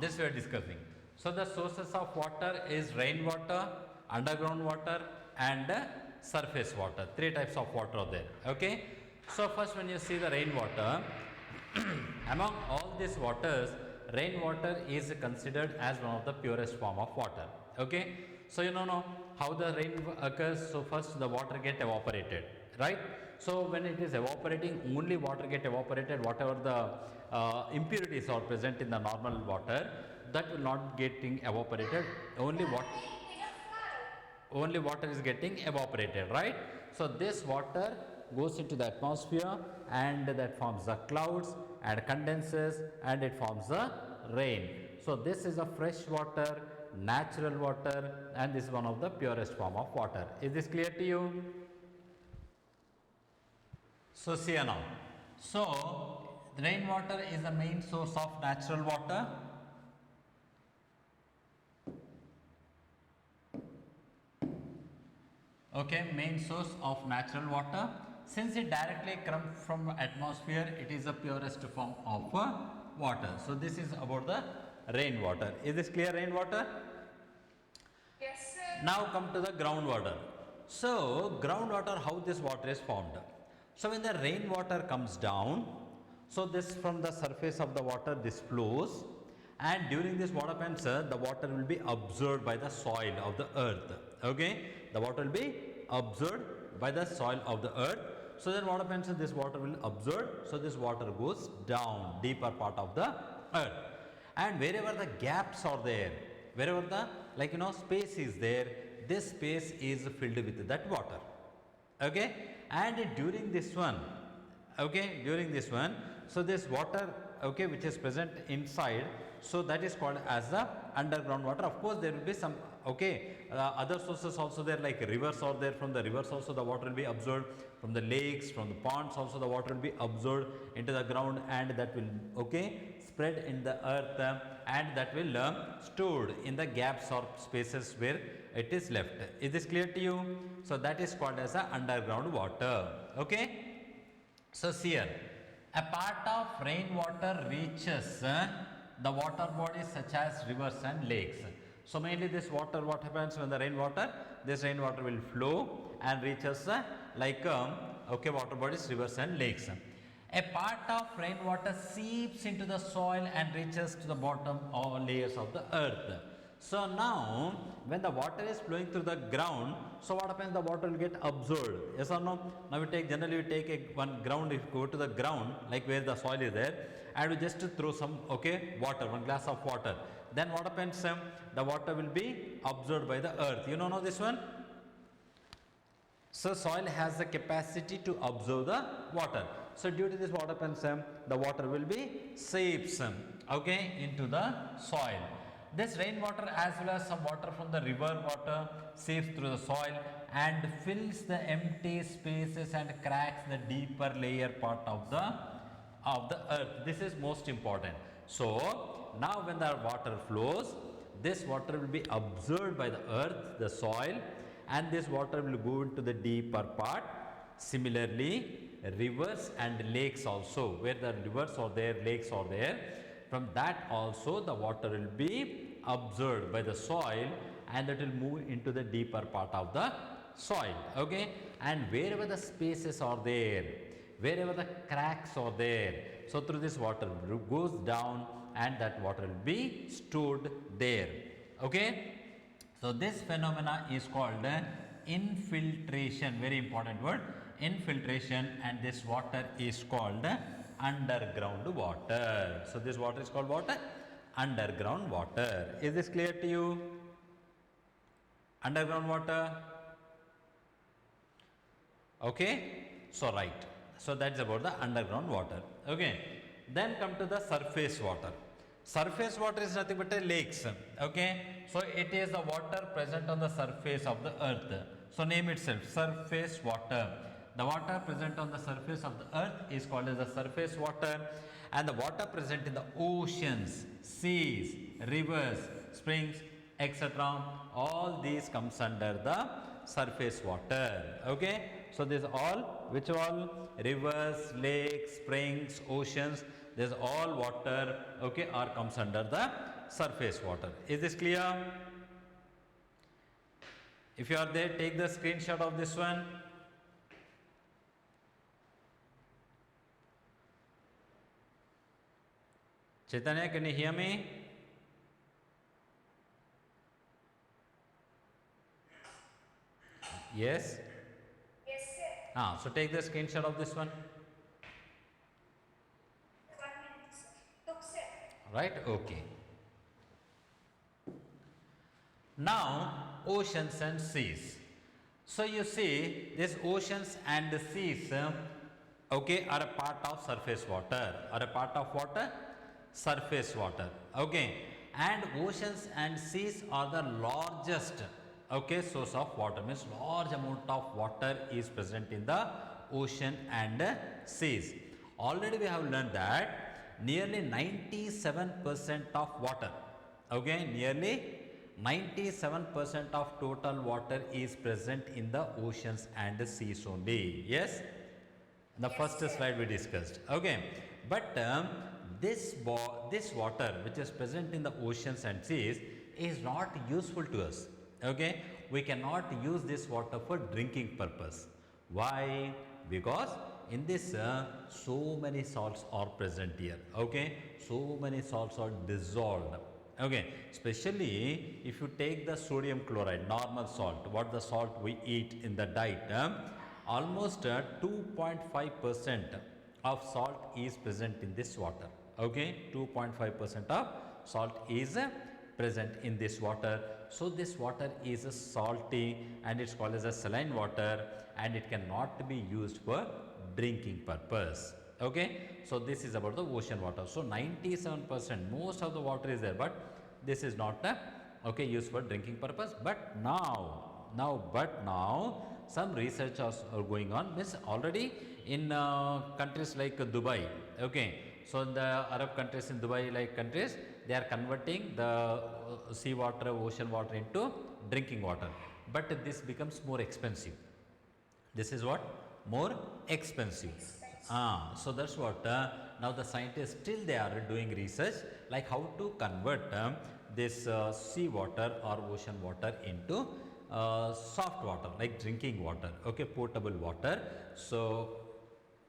This we are discussing. So the sources of water is rainwater, underground water and surface water. Three types of water are there. Okay. So first when you see the rainwater, among all these waters, rainwater is considered as one of the purest form of water. Okay. So you know how the rain occurs. So first the water get evaporated, right? So when it is evaporating, only water get evaporated. Whatever the impurities are present in the normal water, that will not getting evaporated. Only water is getting evaporated, right? So this water goes into the atmosphere and that forms the clouds and condenses and it forms the rain. So this is a fresh water, natural water, and this is one of the purest form of water. Is this clear to you? So see now. So rainwater is the main source of natural water. Okay, main source of natural water. Since it directly comes from atmosphere, it is the purest form of water. So this is about the rainwater. Is this clear, rainwater? Yes, sir. Now come to the groundwater. So groundwater, how this water is formed? So when the rainwater comes down, so this from the surface of the water this flows, and during this what happens, the water will be absorbed by the soil of the earth. Okay, the water will be absorbed by the soil of the earth. So then what happens, this water will absorb, so this water goes down deeper part of the earth, and wherever the gaps are there, wherever the space is there, this space is filled with that water. Okay, and during this one, so this water, okay, which is present inside, so that is called as the underground water. Of course there will be some other sources also there, like rivers are there. From the rivers also the water will be absorbed, from the lakes, from the ponds also the water will be absorbed into the ground, and that will spread in the earth, and that will stored in the gaps or spaces where it is left. Is this clear to you? So that is called as a underground water. Okay, so see here, a part of rainwater reaches the water bodies such as rivers and lakes. So mainly this water, what happens when the this rainwater will flow and reaches water bodies, rivers and lakes. A part of rainwater seeps into the soil and reaches to the bottom or layers of the earth. So now when the water is flowing through the ground, so what happens, the water will get absorbed. Yes or no? Now generally we take one ground, if you go to the ground like where the soil is there, and we just throw some water, one glass of water, then what happens, the water will be absorbed by the earth. You know this one? So soil has the capacity to absorb the water. So due to this what happens, the water will be seeps into the soil. This rainwater as well as some water from the river water seeps through the soil and fills the empty spaces and cracks the deeper layer part of the earth. This is most important. So now when the water flows, this water will be absorbed by the earth, the soil, and this water will go into the deeper part. Similarly, rivers and lakes also, where the rivers are there, lakes are there, from that also the water will be absorbed by the soil, and that will move into the deeper part of the soil. Okay, and wherever the spaces are there, wherever the cracks are there, so through this water goes down and that water will be stored there. Okay, so this phenomena is called infiltration. Very important word, infiltration, and this water is called underground water. So this water is called water, underground water. Is this clear to you? Underground water. Okay, so right. So that's about the underground water. Okay, then come to the surface water. Surface water is nothing but a lakes. Okay, so it is the water present on the surface of the earth. So name itself, surface water. The water present on the surface of the earth is called as the surface water, and the water present in the oceans, seas, rivers, springs, etc. All these comes under the surface water. Okay, so this all, which all, rivers, lakes, springs, oceans, This all water, okay, are comes under the surface water. Is this clear? If you are there, take the screenshot of this one. Chaitanya, can you hear me? Yes? Yes, sir. So take the screenshot of this one. 1 minute, sir. Took, sir. Right? Okay. Now, oceans and seas. So you see, these oceans and the seas, okay, are a part of surface water. Are a part of water? Surface water. Okay. And oceans and seas are the largest, okay, source of water. Means large amount of water is present in the ocean and seas. Already we have learned that nearly 97% of water, okay, nearly 97% of total water is present in the oceans and the seas only. Yes? The first slide we discussed. Okay. But this water which is present in the oceans and seas is not useful to us. Okay. We cannot use this water for drinking purpose. Why? Because in this so many salts are present here. Okay. So many salts are dissolved. Okay, especially if you take the sodium chloride, normal salt, what the salt we eat in the diet, almost 2.5% of salt is present in this water. Okay, 2.5% of salt is present in this water. So this water is salty and it's called as a saline water, and it cannot be used for drinking purpose. Okay, so this is about the ocean water. So 97%, most of the water is there, but this is not okay, used for drinking purpose. But now some research are going on. Means already in countries like Dubai, okay, so in the Arab countries, in Dubai like countries, they are converting the sea water, ocean water into drinking water, but this becomes more expensive. This is what? More expensive. So that's what now the scientists still they are doing research like how to convert this sea water or ocean water into soft water, like drinking water, okay, potable water. So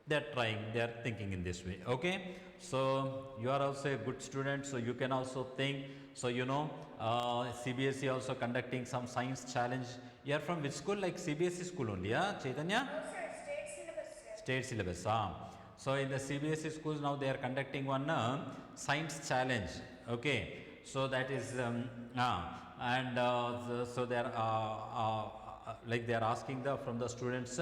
they are trying, they are thinking in this way. Okay, so you are also a good student, so you can also think. So you know, CBSE also conducting some science challenge. You are from which school? Like CBSE school only, yeah, Chaitanya? No, sir. State syllabus, sir. State syllabus. So in the CBSE schools now they are conducting one science challenge. Okay, so that is so they are like they are asking from the students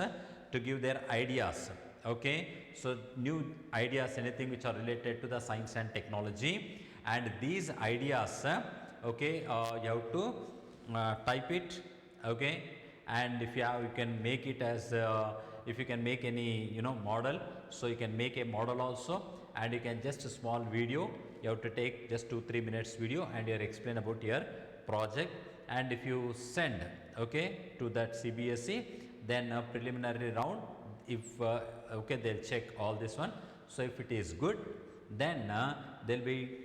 to give their ideas. Okay, so new ideas, anything which are related to the science and technology, and these ideas, okay, you have to type it. Okay, and if you have, you can make it as if you can make any model, so you can make a model also, and you can just a small video, you have to take just 2-3 minutes video and you explain about your project, and if you send, okay, to that CBSE, then a preliminary round, if okay, they'll check all this one. So if it is good, then they'll be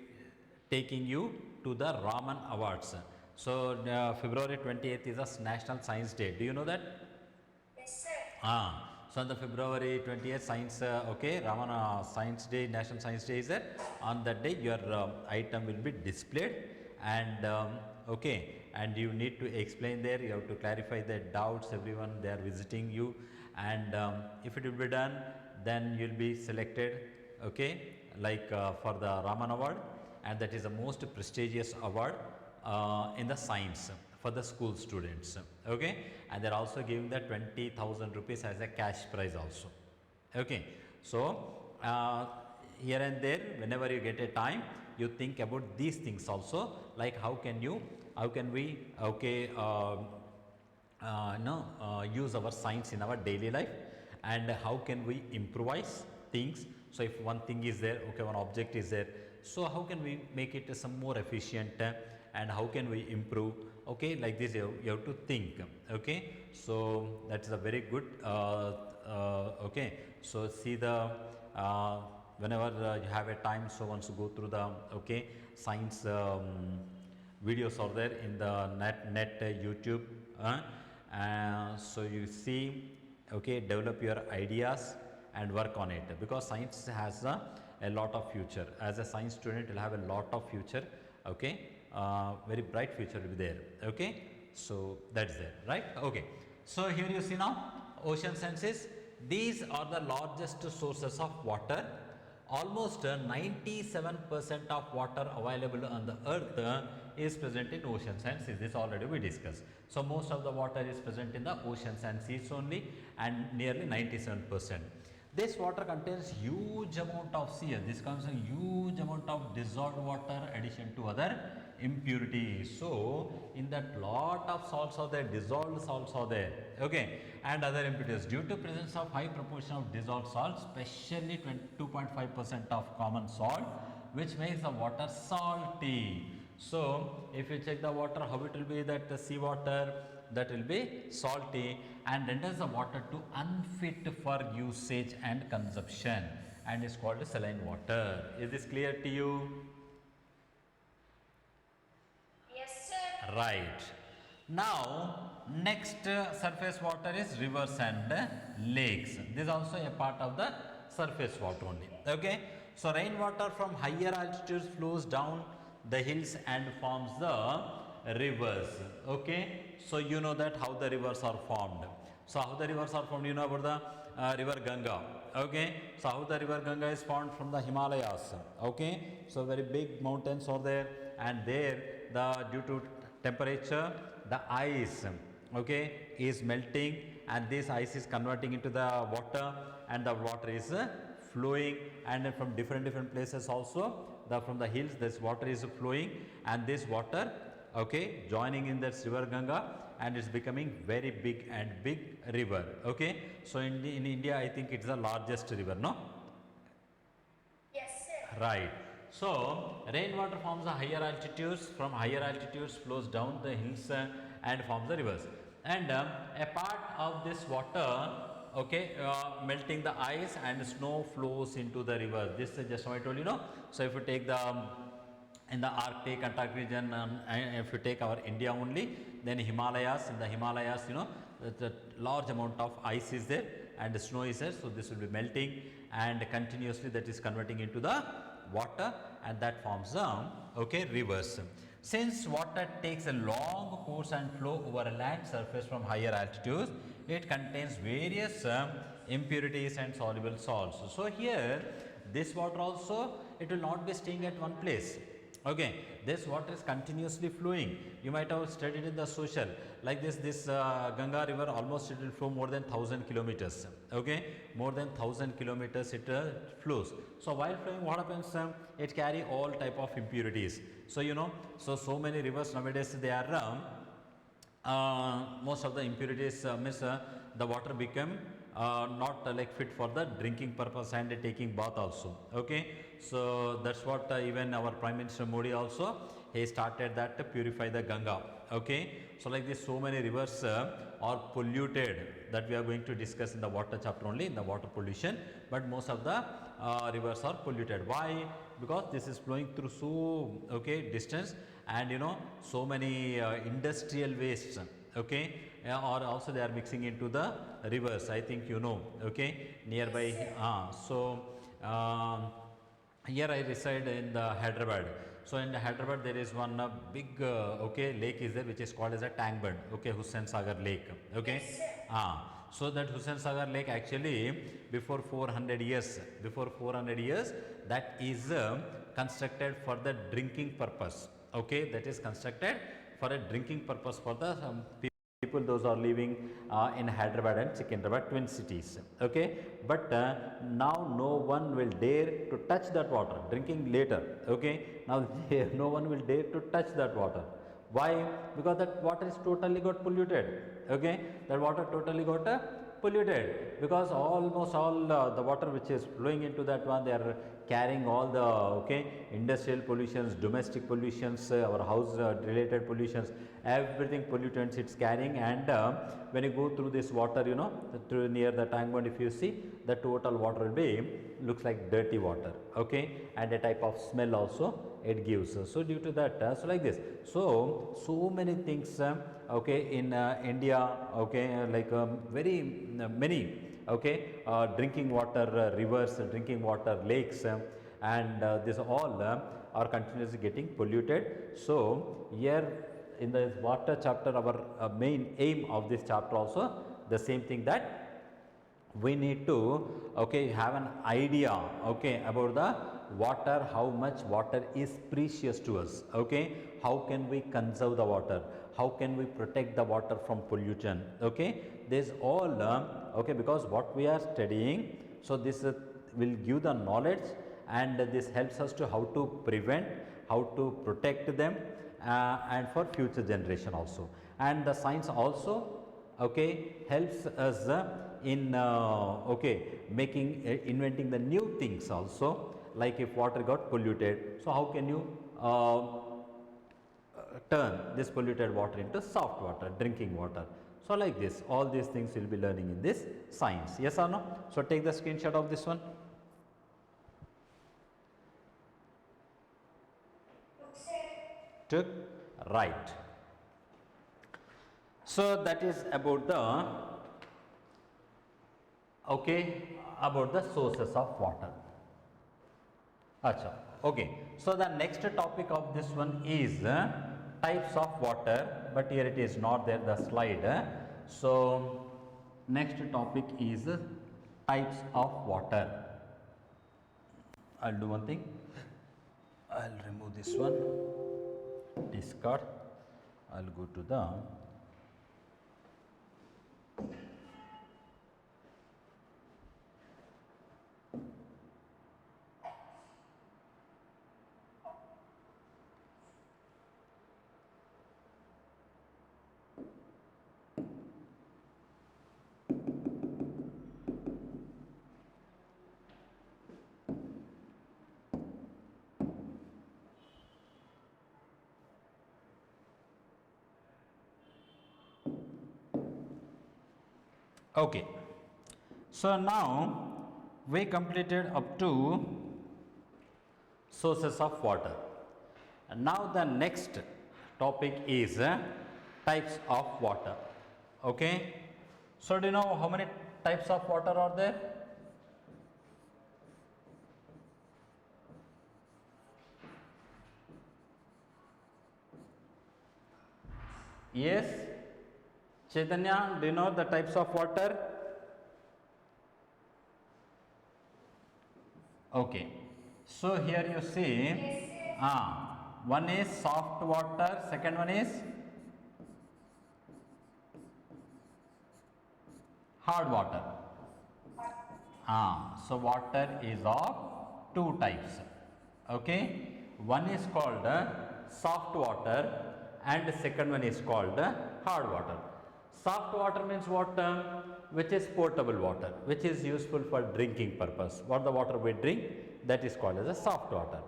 taking you to the Raman Awards. So February 28th is a National Science Day. Do you know that? Yes, sir. So on the February 20th Science, okay, Raman Science Day, National Science Day is there. On that day, your item will be displayed, and okay, and you need to explain there. You have to clarify the doubts. Everyone they are visiting you, and if it will be done, then you'll be selected. Okay, like for the Raman Award, and that is the most prestigious award in the science for the school students. Okay, and they're also giving the 20,000 rupees as a cash prize also. Okay, so here and there, whenever you get a time, you think about these things also, like how can we, okay, use our science in our daily life, and how can we improvise things. So if one thing is there, okay, one object is there, so how can we make it some more efficient, and how can we improve, okay, like this you have to think. Okay, so that is a very good okay, so see the whenever you have a time, so once you go through the okay science videos are there in the net YouTube, so you see, okay, develop your ideas and work on it, because science has a lot of future. As a science student, you'll have a lot of future, okay, very bright future will be there, okay. So that's there, right? Okay, so here you see now oceans and seas, these are the largest sources of water. Almost 97% of water available on the earth is present in oceans and seas. This already we discussed. So most of the water is present in the oceans and seas only, and nearly 97%. This water contains huge amount of CO. This comes a huge amount of dissolved water addition to other impurities. So in that lot of salts are there, dissolved salts are there, okay, and other impurities. Due to presence of high proportion of dissolved salts, especially 2.5% of common salt, which makes the water salty. So if you check the water, how it will be, that the sea water, that will be salty and renders the water to unfit for usage and consumption, and is called saline water. Is this clear to you? Yes, sir. Right. Now next surface water is rivers and lakes. This is also a part of the surface water only, okay. So rainwater from higher altitudes flows down the hills and forms the rivers, okay. So you know that how the rivers are formed. So how the rivers are formed, you know about the river Ganga, okay. So how the river Ganga is formed? From the Himalayas, okay. So very big mountains are there, and there the due to temperature, the ice, okay, is melting, and this ice is converting into the water, and the water is flowing, and from different places also, from the hills this water is flowing, and this water, okay, joining in this river Ganga, and it's becoming very big and big river, okay. So in India, I think it's the largest river, no? Yes, sir. Right. So rainwater forms the higher altitudes. From higher altitudes flows down the hills and forms the rivers. And a part of this water, okay, melting the ice, and snow flows into the river. This is just how I told you, know. So if you take the in the Arctic, Antarctic region, and if you take our India only, then Himalayas, in the Himalayas, you know, the large amount of ice is there and snow is there. So this will be melting, and continuously that is converting into the water, and that forms okay, rivers. Since water takes a long course and flow over a land surface from higher altitudes, it contains various impurities and soluble salts. So here this water also, it will not be staying at one place, okay. This water is continuously flowing. You might have studied in the social, like this Ganga river, almost it will flow more than 1000 kilometers, okay, more than 1000 kilometers it flows. So while flowing, what happens, it carry all type of impurities. So you know, so many rivers nowadays, they are most of the impurities means the water become not like fit for the drinking purpose and taking bath also, okay. So that's what even our Prime Minister Modi also, he started that to purify the Ganga, okay. So like this, so many rivers are polluted, that we are going to discuss in the water chapter only, in the water pollution. But most of the rivers are polluted. Why? Because this is flowing through so, okay, distance, and you know, so many industrial wastes, okay, or also they are mixing into the rivers, I think you know, okay, nearby. So here I reside in the Hyderabad. So in the Hyderabad, there is one big okay, lake is there, which is called as a tank bund, okay, Hussain Sagar Lake, okay. Yes, sir. So that Hussain Sagar Lake, actually before 400 years, that is constructed for the drinking purpose, okay, that is constructed for a drinking purpose for the people those are living in Hyderabad and Secunderabad, twin cities, okay. But now no one will dare to touch that water, drinking later, okay. Now no one will dare to touch that water. Why? Because that water is totally got polluted, okay. That water totally got polluted, because almost all the water which is flowing into that one, they are carrying all the industrial pollutions, domestic pollutions, our house related pollutions, everything pollutants it's carrying. And when you go through this water, through near the tank bond, if you see, the total water will be looks like dirty water, and a type of smell also it gives. So due to that, so like this, so many things in India, like very many drinking water rivers, drinking water lakes, and this all are continuously getting polluted. So here in the water chapter, our main aim of this chapter also the same thing, that we need to have an idea about the water, how much water is precious to us, how can we conserve the water, how can we protect the water from pollution, this all because what we are studying, so this will give the knowledge, and this helps us to how to prevent, how to protect them, and for future generation also. And the science also helps us in making inventing the new things also, like if water got polluted, so how can you turn this polluted water into soft water, drinking water. So like this, all these things you will be learning in this science, yes or no? So take the screenshot of this one. Took, right. So that is about the about the sources of water. Acha. Okay. So the next topic of this one is types of water, but here it is not there the slide. So next topic is types of water. I'll do one thing. I'll remove this one. Discard. I'll go to the okay. So now we completed up to sources of water. And now the next topic is types of water. Okay. So do you know how many types of water are there? Yes. Chaitanya, do you know the types of water? Okay. So here you see, one is soft water, second one is hard water. So water is of two types. Okay. One is called soft water and second one is called hard water. Soft water means what? Which is potable water, which is useful for drinking purpose. What the water we drink, that is called as a soft water.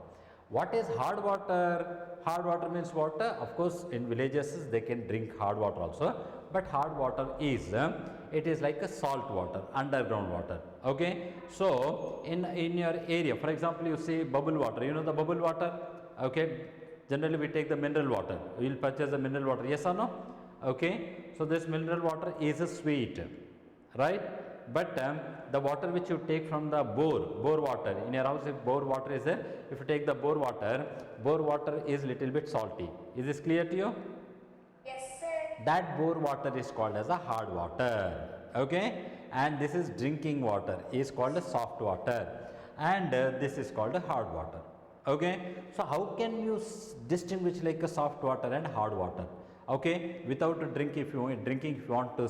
What is hard water? Hard water means what? Of course, in villages they can drink hard water also, but hard water is it is like a salt water, underground water. Okay. So in your area, for example, you see bubble water. You know the bubble water. Okay. Generally, we take the mineral water. We will purchase the mineral water. Yes or no? Okay. So this mineral water is a sweet, right? But the water which you take from the bore water in your house, if bore water is there, if you take the bore water is little bit salty. Is this clear to you? Yes, sir. That bore water is called as a hard water. Okay. And this is drinking water is called a soft water, and this is called a hard water. Okay. So how can you distinguish like a soft water and hard water? Okay. Without drinking, if you want to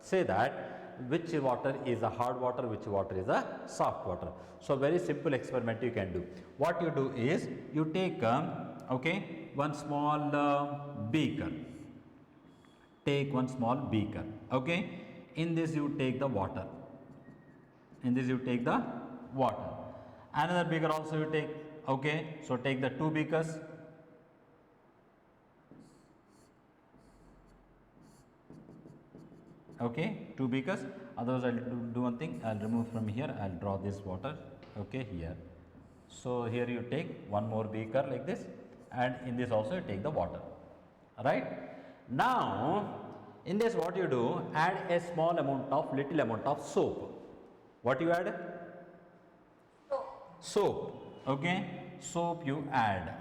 say that which water is a hard water, which water is a soft water. So very simple experiment you can do. What you do is you take one small beaker. Take one small beaker. Okay. In this you take the water. In this you take the water. Another beaker also you take. Okay, so take the 2 beakers. Okay, 2 beakers. Otherwise, I'll do one thing. I'll remove from here. I'll draw this water. Okay, here. So here you take one more beaker like this, and in this also you take the water. Right? Now, in this what you do? Add a small amount of little amount of soap. What you add? Soap. Okay, soap you add.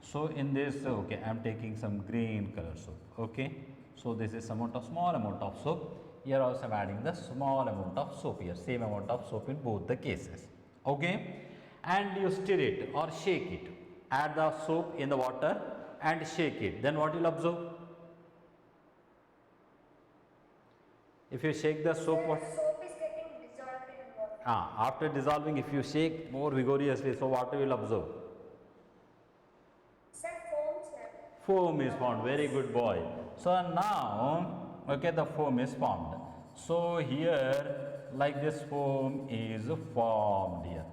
So in this, okay, I am taking some green color soap. Okay, so this is small amount of soap. Here also I am adding the small amount of soap here, same amount of soap in both the cases. Okay, and you stir it or shake it. Add the soap in the water and shake it. Then what you will observe? If you shake the soap, what? Soap is getting dissolved in water. After dissolving, if you shake more vigorously, so what you will observe? Sir, foam, sir. Foam is formed. Very good boy. So now, okay, the foam is formed. So here, like this foam is formed here.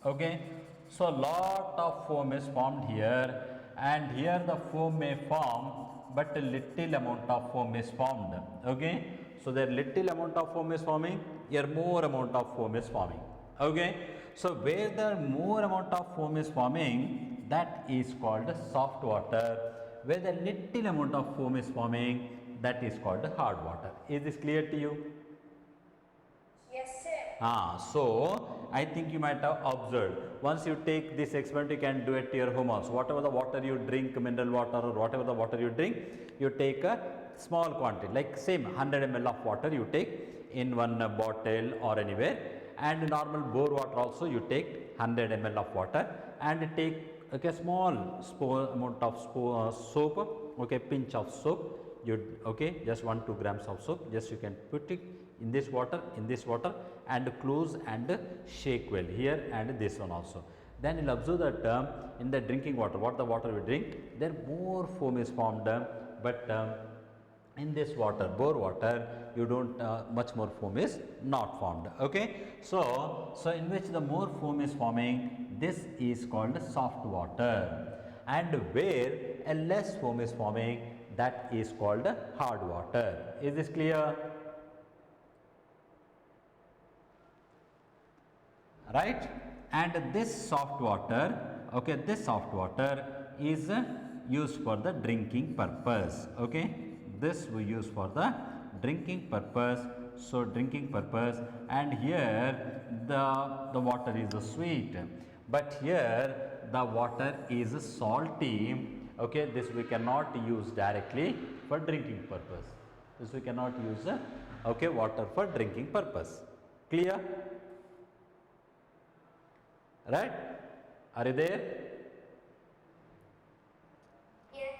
Okay, so lot of foam is formed here, and here the foam may form, but a little amount of foam is formed. Okay, so there little amount of foam is forming, here more amount of foam is forming. Okay, so where the more amount of foam is forming, that is called soft water. Where the little amount of foam is forming, that is called hard water. Is this clear to you? Yes, sir. So I think you might have observed. Once you take this experiment, you can do it to your home also. Whatever the water you drink, mineral water or whatever the water you drink, you take a small quantity, like same 100 ml of water you take in one bottle or anywhere, and normal bore water also you take 100 ml of water, and take okay small amount of soap, okay, pinch of soap, you okay, just 1-2 grams of soap, just you can put it in this water and close and shake well here and this one also. Then you'll observe that in the drinking water, what the water we drink, there more foam is formed, but in this water, bore water, you don't much more foam is not formed. Okay, so in which the more foam is forming, this is called soft water, and where a less foam is forming, that is called hard water. Is this clear? Right? And this soft water, okay, this soft water is used for the drinking purpose. Okay, this we use for the drinking purpose. So drinking purpose, and here the water is sweet, but here the water is salty. Okay, this we cannot use directly for drinking purpose. This we cannot use okay, water for drinking purpose. Clear? Right? Are you there? Yes.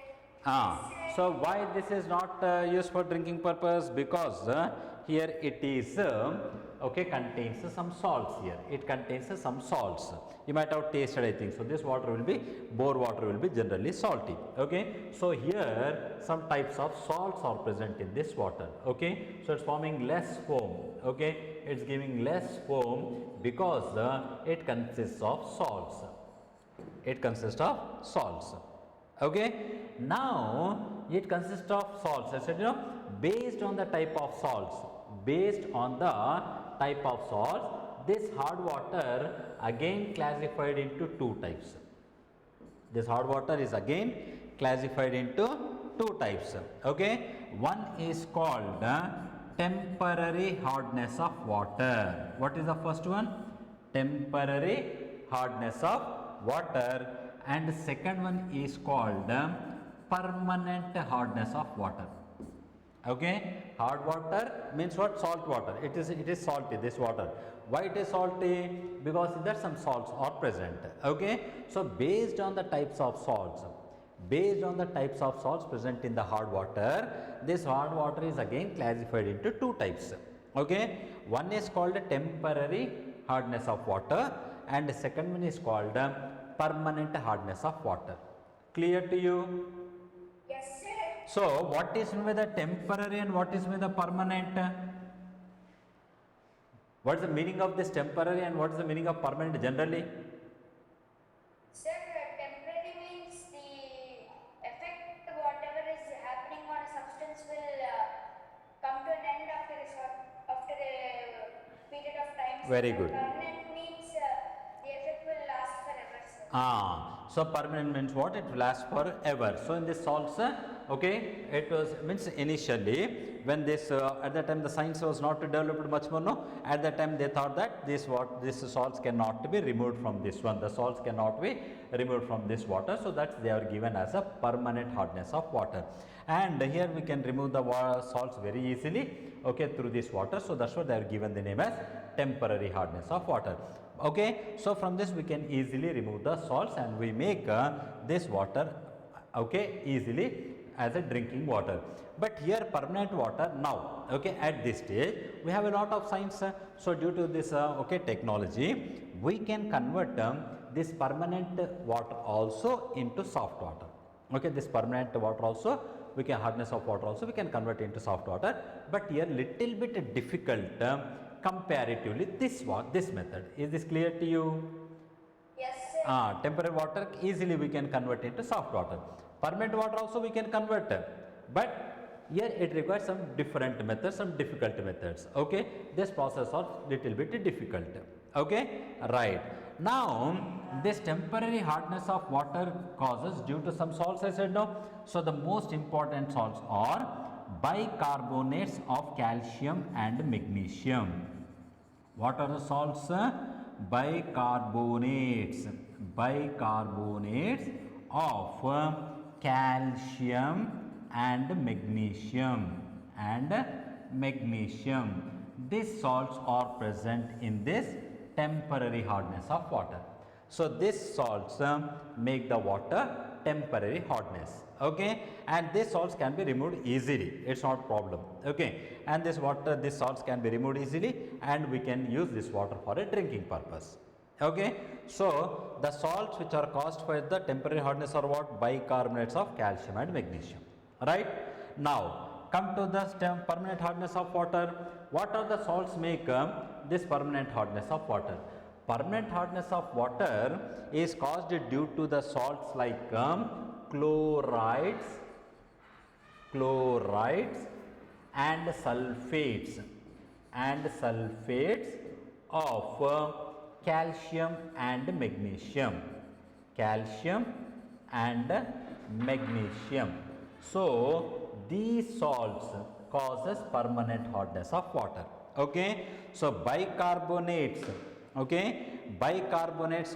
So why this is not used for drinking purpose? Because here it is okay, contains some salts here. It contains some salts. You might have tasted, I think. So this water will be, bore water will be generally salty. Okay. So here some types of salts are present in this water. Okay. So it's forming less foam. Okay. It's giving less foam because it consists of salts. It consists of salts. Okay. Now it consists of salts. I said, based on the type of salts, this hard water again classified into 2 types. This hard water is again classified into 2 types. Okay, one is called temporary hardness of water. What is the first one? Temporary hardness of water, and the second one is called permanent hardness of water. Okay, hard water means what? Salt water. It is salty, this water. Why it is salty? Because there some salts are present. Okay, so based on the types of salts present in the hard water, this hard water is again classified into 2 types. Okay, one is called temporary hardness of water, and the second one is called permanent hardness of water. Clear to you? Yes, sir. So what is meant by the temporary and what is meant by the permanent? What is the meaning of this temporary and what is the meaning of permanent generally? Sir, temporary means the effect, whatever is happening on a substance will come to an end after a period of time. Very But good. permanent means the effect will last forever, sir. So permanent means what? It will last forever. So in this salts, okay, it was means initially when this at that time the science was not developed much more. No, at that time they thought that this salts cannot be removed from this one. The salts cannot be removed from this water. So that they are given as a permanent hardness of water. And here we can remove the salts very easily, okay, through this water. So that's why they are given the name as temporary hardness of water. Okay, so from this we can easily remove the salts and we make this water, okay, easily as a drinking water. But here permanent water now, okay, at this stage we have a lot of science. So due to this okay technology, we can convert this permanent water also into soft water. Okay, this permanent water also we can hardness of water also we can convert into soft water, but here little bit difficult comparatively this method. Is this clear to you? Yes, sir. Temporary water easily we can convert into soft water. Permanent water also we can convert, but here it requires some different methods, some difficult methods. Okay, this process is little bit difficult. Okay, right. Now this temporary hardness of water causes due to some salts, I said no. So the most important salts are bicarbonates of calcium and magnesium. What are the salts? Bicarbonates of calcium and magnesium These salts are present in this temporary hardness of water. So these salts make the water temporary hardness. Okay, and these salts can be removed easily, it's not problem. Okay, and these salts can be removed easily and we can use this water for a drinking purpose. Okay, so the salts which are caused by the temporary hardness are what? Bicarbonates of calcium and magnesium. Right, now come to the permanent hardness of water. What are the salts make this permanent hardness of water? Permanent hardness of water is caused due to the salts like chlorides and sulfates of calcium and magnesium. So these salts causes permanent hardness of water. Okay, so bicarbonates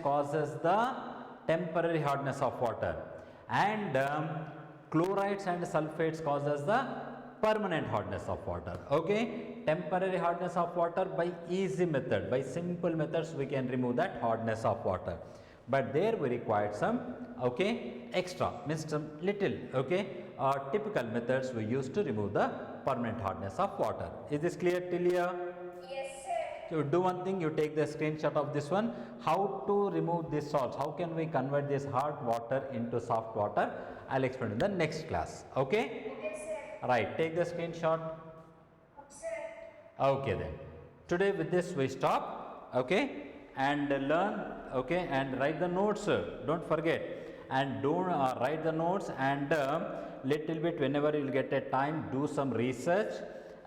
causes the temporary hardness of water, and chlorides and sulfates causes the permanent hardness of water. Okay, temporary hardness of water, by easy method, by simple methods we can remove that hardness of water, but there we require some extra, means some little typical methods we use to remove the permanent hardness of water. Is this clear till here? Yes, sir. So do one thing, you take the screenshot of this one, how to remove these salts, how can we convert this hard water into soft water. I'll explain in the next class. Okay, Yes, sir. right, take the screenshot. Sir. Okay, then today with this we stop. Okay, and learn, okay, and write the notes, don't forget, and don't write the notes, and little bit whenever you will get a time, do some research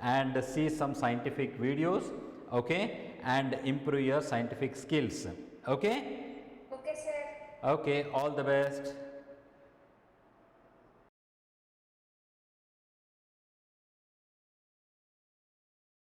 and see some scientific videos, okay, and improve your scientific skills. Okay, Okay, sir. okay, all the best.